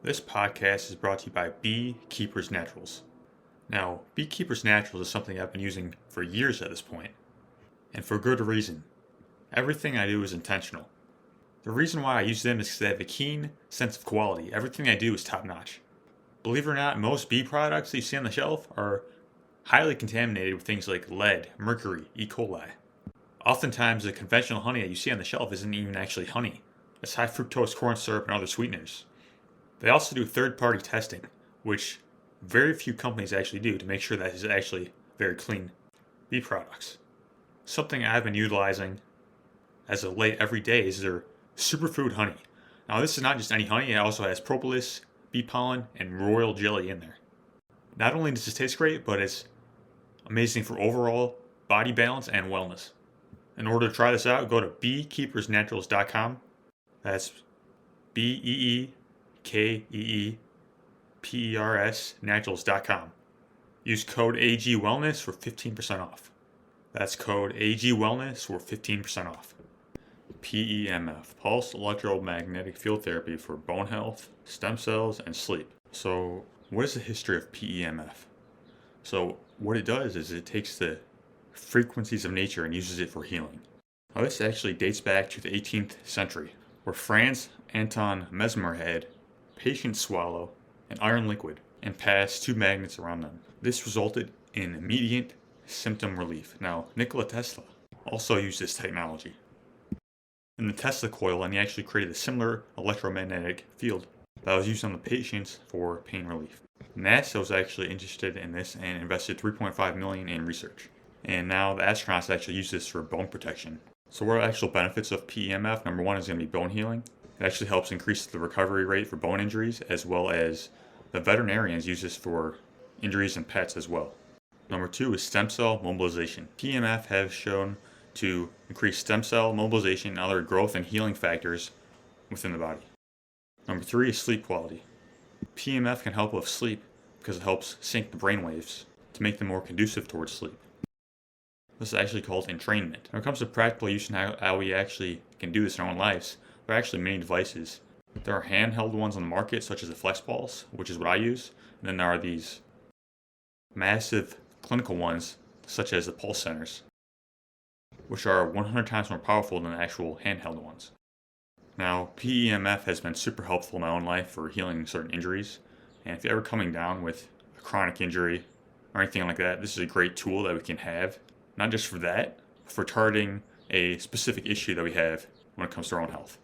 This podcast is brought to you by Beekeepers Naturals. Now, Beekeepers Naturals is something I've been using for years at this point, and for good reason. Everything I do is intentional. The reason why I use them is because they have a keen sense of quality. Everything I do is top notch. Believe it or not, most bee products that you see on the shelf are highly contaminated with things like lead, mercury, E. coli. Oftentimes, the conventional honey that you see on the shelf isn't even actually honey. It's high fructose corn syrup and other sweeteners. They also do third-party testing, which very few companies actually do to make sure that it's actually very clean bee products. Something I've been utilizing as of late every day is their superfood honey. Now, this is not just any honey, it also has propolis, bee pollen, and royal jelly in there. Not only does it taste great, but it's amazing for overall body balance and wellness. In order to try this out, go to beekeepersnaturals.com. That's BEEKEEPERS naturals.com. Use code AGWellness for 15% off. That's code AGWellness for 15% off. PEMF, Pulse Electromagnetic Field Therapy for bone health, stem cells, and sleep. So, what is the history of PEMF? So, what it does is it takes the frequencies of nature and uses it for healing. Now, this actually dates back to the 18th century, where Franz Anton Mesmer had patients swallow an iron liquid and pass two magnets around them. This resulted in immediate symptom relief. Now, Nikola Tesla also used this technology in the Tesla coil, and he actually created a similar electromagnetic field that was used on the patients for pain relief. NASA was actually interested in this and invested $3.5 million in research. And now the astronauts actually use this for bone protection. So what are the actual benefits of PEMF? Number one is going to be bone healing. It actually helps increase the recovery rate for bone injuries, as well as the veterinarians use this for injuries in pets as well. Number two is stem cell mobilization. PEMF has shown to increase stem cell mobilization and other growth and healing factors within the body. Number three is sleep quality. PEMF can help with sleep because it helps sync the brain waves to make them more conducive towards sleep. This is actually called entrainment. When it comes to practical use and how we actually can do this in our own lives, there are actually many devices. There are handheld ones on the market, such as the flex balls, which is what I use. And then there are these massive clinical ones, such as the pulse centers, which are 100 times more powerful than the actual handheld ones. Now, PEMF has been super helpful in my own life for healing certain injuries. And if you're ever coming down with a chronic injury or anything like that, this is a great tool that we can have. Not just for that, but for targeting a specific issue that we have when it comes to our own health.